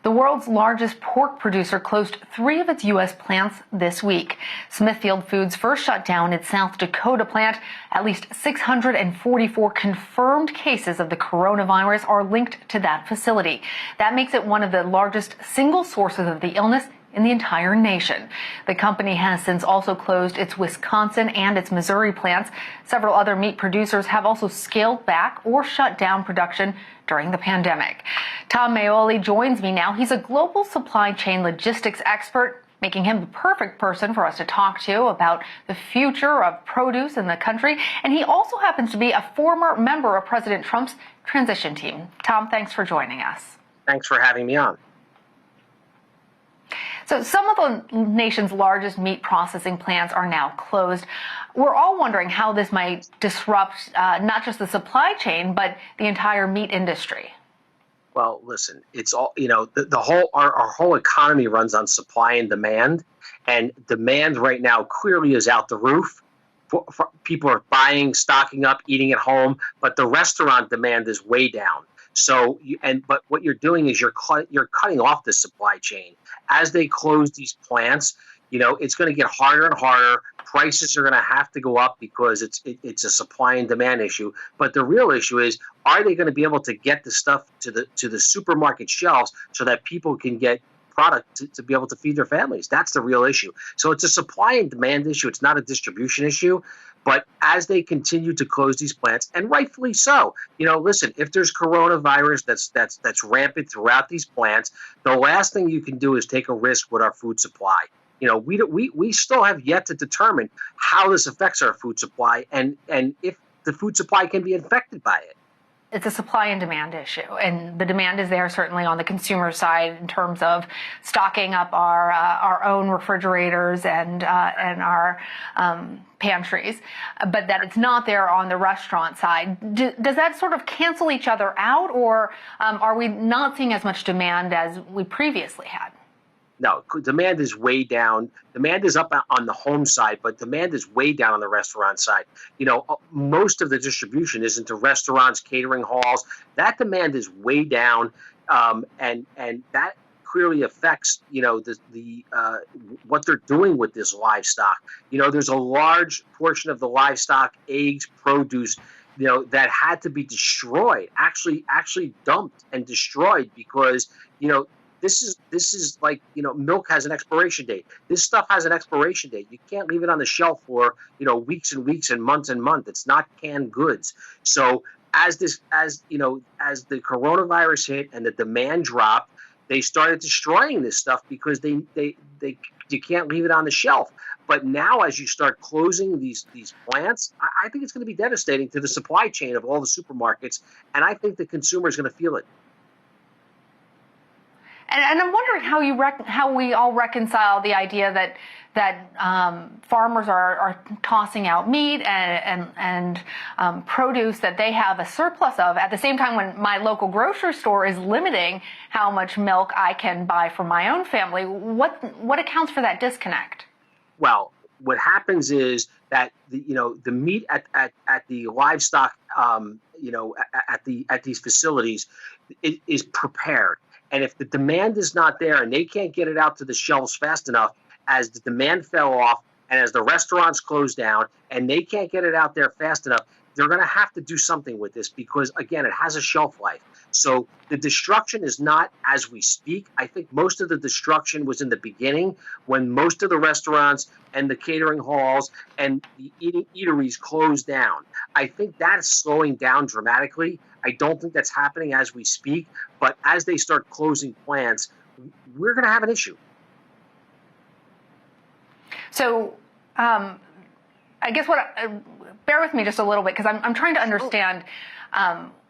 The world's largest pork producer closed 3 of its U.S. plants this week. Smithfield Foods first shut down its South Dakota plant. At least 644 confirmed cases of the coronavirus are linked to that facility. That makes it one of the largest single sources of the illness in the entire nation. The company has since also closed its Wisconsin and its Missouri plants. Several other meat producers have also scaled back or shut down production during the pandemic. Tom Maoli joins me now. He's a global supply chain logistics expert, making him the perfect person for us to talk to about the future of produce in the country. And he also happens to be a former member of President Trump's transition team. Tom, thanks for joining us. Thanks for having me on. So some of the nation's largest meat processing plants are now closed. We're all wondering how this might disrupt not just the supply chain, but the entire meat industry. Well, listen, it's all, our whole economy runs on supply and demand, and demand right now clearly is out the roof. People are buying, stocking up, eating at home, but the restaurant demand is way down. So, but what you're doing is you're cutting off the supply chain. As they close these plants, it's going to get harder and harder. Prices are going to have to go up because it's a supply and demand issue. But the real issue is, are they going to be able to get the stuff to the supermarket shelves so that people can get product to be able to feed their families? That's the real issue. So it's a supply and demand issue. It's not a distribution issue. But as they continue to close these plants, and rightfully so, listen, if there's coronavirus that's rampant throughout these plants, the last thing you can do is take a risk with our food supply. We still have yet to determine how this affects our food supply and if the food supply can be infected by it. It's a supply and demand issue, and the demand is there certainly on the consumer side in terms of stocking up our own refrigerators and our pantries, but that it's not there on the restaurant side. Does that sort of cancel each other out, or are we not seeing as much demand as we previously had? No, demand is way down. Demand is up on the home side, but demand is way down on the restaurant side. Most of the distribution is into restaurants, catering halls. That demand is way down, and that clearly affects what they're doing with this livestock. There's a large portion of the livestock, eggs, produce, that had to be destroyed, actually dumped and destroyed because This is like, milk has an expiration date. This stuff has an expiration date. You can't leave it on the shelf for, weeks and weeks and months. It's not canned goods. So as the coronavirus hit and the demand dropped, they started destroying this stuff because you can't leave it on the shelf. But now as you start closing these plants, I think it's going to be devastating to the supply chain of all the supermarkets. And I think the consumer is going to feel it. And I'm wondering how we all reconcile the idea that farmers are tossing out meat and produce that they have a surplus of at the same time when my local grocery store is limiting how much milk I can buy for my own family. What accounts for that disconnect? Well, what happens is that the meat at the livestock at these facilities is prepared. And if the demand is not there and they can't get it out to the shelves fast enough, as the demand fell off and as the restaurants closed down and they can't get it out there fast enough, they're going to have to do something with this because, again, it has a shelf life. So the destruction is not as we speak. I think most of the destruction was in the beginning when most of the restaurants and the catering halls and the eateries closed down. I think that's slowing down dramatically. I don't think that's happening as we speak. But as they start closing plants, we're going to have an issue. So I guess bear with me just a little bit because I'm trying to understand.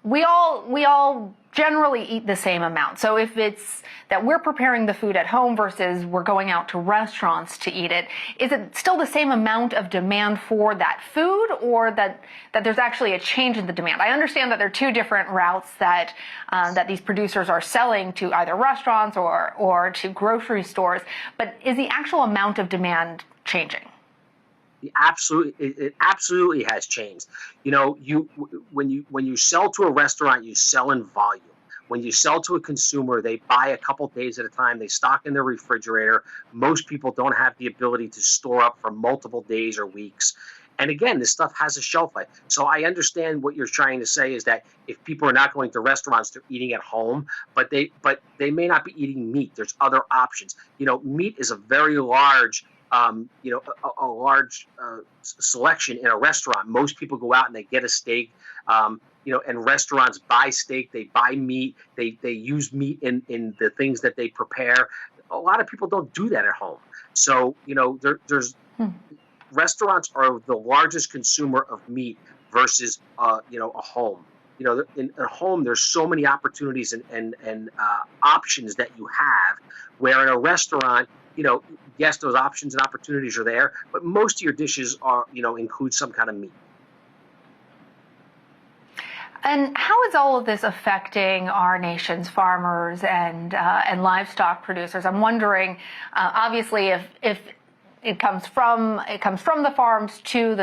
We all generally eat the same amount. So if it's that we're preparing the food at home versus we're going out to restaurants to eat it, is it still the same amount of demand for that food, or that there's actually a change in the demand? I understand that there are two different routes that these producers are selling to either restaurants or to grocery stores, but is the actual amount of demand changing? It absolutely has changed. When you sell to a restaurant, you sell in volume. When you sell to a consumer, they buy a couple days at a time. They stock in their refrigerator. Most people don't have the ability to store up for multiple days or weeks. And again, this stuff has a shelf life. So I understand what you're trying to say is that if people are not going to restaurants, they're eating at home, but they may not be eating meat. There's other options. Meat is a very large a large selection in a restaurant. Most people go out and they get a steak. And restaurants buy steak, they buy meat, they use meat in the things that they prepare. A lot of people don't do that at home. So, there's restaurants are the largest consumer of meat versus, a home. In a home, there's so many opportunities and options that you have, where in a restaurant, yes, those options and opportunities are there, but most of your dishes are, include some kind of meat. And how is all of this affecting our nation's farmers and livestock producers? I'm wondering, obviously, if it comes from the farms to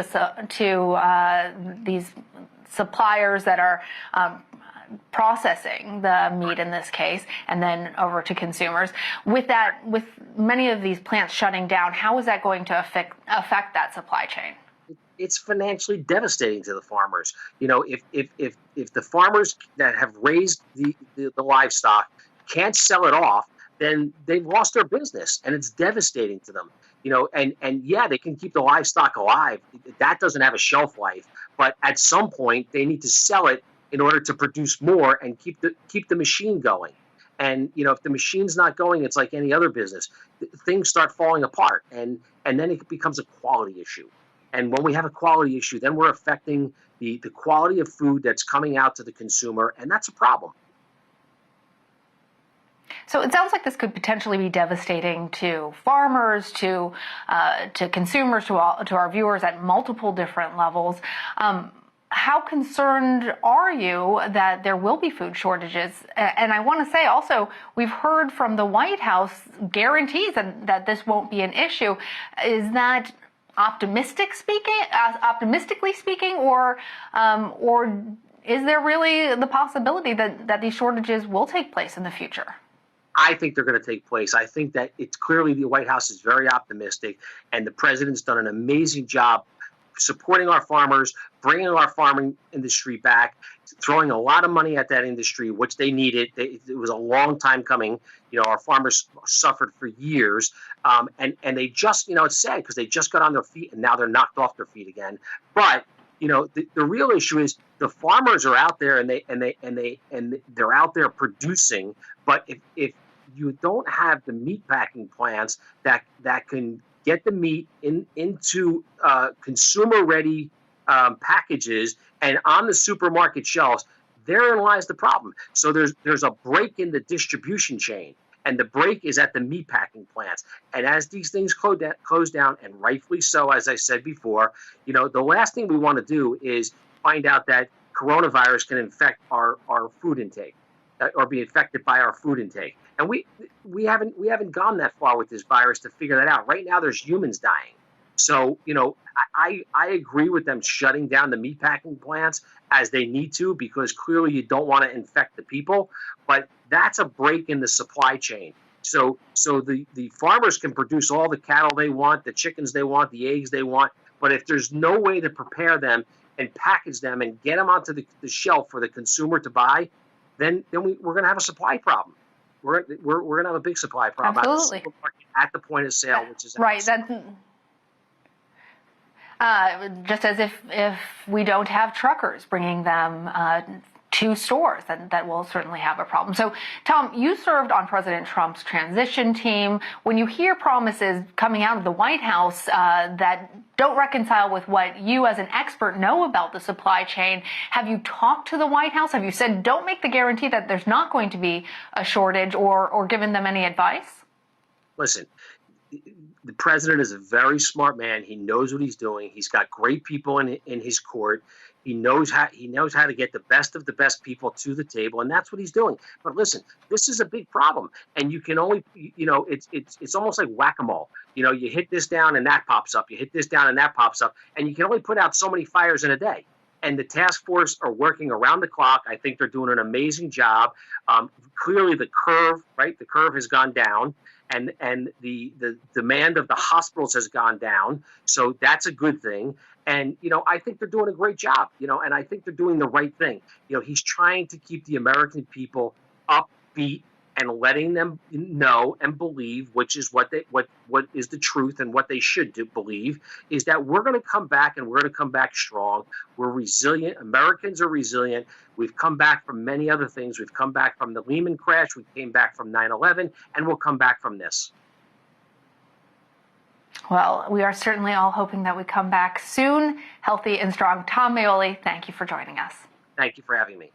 these suppliers that are processing the meat in this case, and then over to consumers. With many of these plants shutting down, how is that going to affect that supply chain? It's financially devastating to the farmers. If the farmers that have raised the livestock can't sell it off, then they've lost their business, and it's devastating to them. And yeah, they can keep the livestock alive. That doesn't have a shelf life, but at some point they need to sell it in order to produce more and keep the machine going. And if the machine's not going, it's like any other business. Things start falling apart, and then it becomes a quality issue. And when we have a quality issue, then we're affecting the quality of food that's coming out to the consumer, and that's a problem. So it sounds like this could potentially be devastating to farmers, to consumers, to our viewers at multiple different levels. How concerned are you that there will be food shortages? And I want to say also, we've heard from the White House guarantees that this won't be an issue. Is that optimistically speaking, or is there really the possibility that these shortages will take place in the future? I think they're going to take place. I think that it's clearly the White House is very optimistic, and the president's done an amazing job supporting our farmers, bringing our farming industry back, throwing a lot of money at that industry, which they needed. It was a long time coming. Our farmers suffered for years, and they just, it's sad because they just got on their feet and now they're knocked off their feet again. But the real issue is the farmers are out there and they're out there producing. But if you don't have the meat packing plants that can get the meat into consumer-ready packages and on the supermarket shelves, therein lies the problem. So there's a break in the distribution chain, and the break is at the meat packing plants. And as these things close down, and rightfully so, as I said before, the last thing we want to do is find out that coronavirus can infect our food intake or be affected by our food intake. And we haven't gone that far with this virus to figure that out. Right now, there's humans dying. So, I agree with them shutting down the meatpacking plants as they need to, because clearly you don't want to infect the people. But that's a break in the supply chain. So the farmers can produce all the cattle they want, the chickens they want, the eggs they want. But if there's no way to prepare them and package them and get them onto the shelf for the consumer to buy, then we're going to have a supply problem. We're going to have a big supply problem. Absolutely. At the point of sale, which is right. That's just as if we don't have truckers bringing them to stores, then that will certainly have a problem. So, Tom, you served on President Trump's transition team. When you hear promises coming out of the White House that don't reconcile with what you as an expert know about the supply chain, have you talked to the White House? Have you said, don't make the guarantee that there's not going to be a shortage, or given them any advice? Listen, the president is a very smart man. He knows what he's doing. He's got great people in his court. He knows how to get the best of the best people to the table, and that's what he's doing. But listen, this is a big problem, and you can only, it's almost like whack-a-mole. You hit this down and that pops up. You hit this down and that pops up, and you can only put out so many fires in a day. and the task force are working around the clock. I think they're doing an amazing job. Clearly, the curve, right? The curve has gone down, and the demand of the hospitals has gone down. So that's a good thing. And I think they're doing a great job. And I think they're doing the right thing. He's trying to keep the American people upbeat and letting them know and believe, which is what is the truth and what they should believe, is that we're going to come back, and we're going to come back strong. We're resilient. Americans are resilient. We've come back from many other things. We've come back from the Lehman crash. We came back from 9/11, and we'll come back from this. Well, we are certainly all hoping that we come back soon, healthy and strong. Tom Maoli, thank you for joining us. Thank you for having me.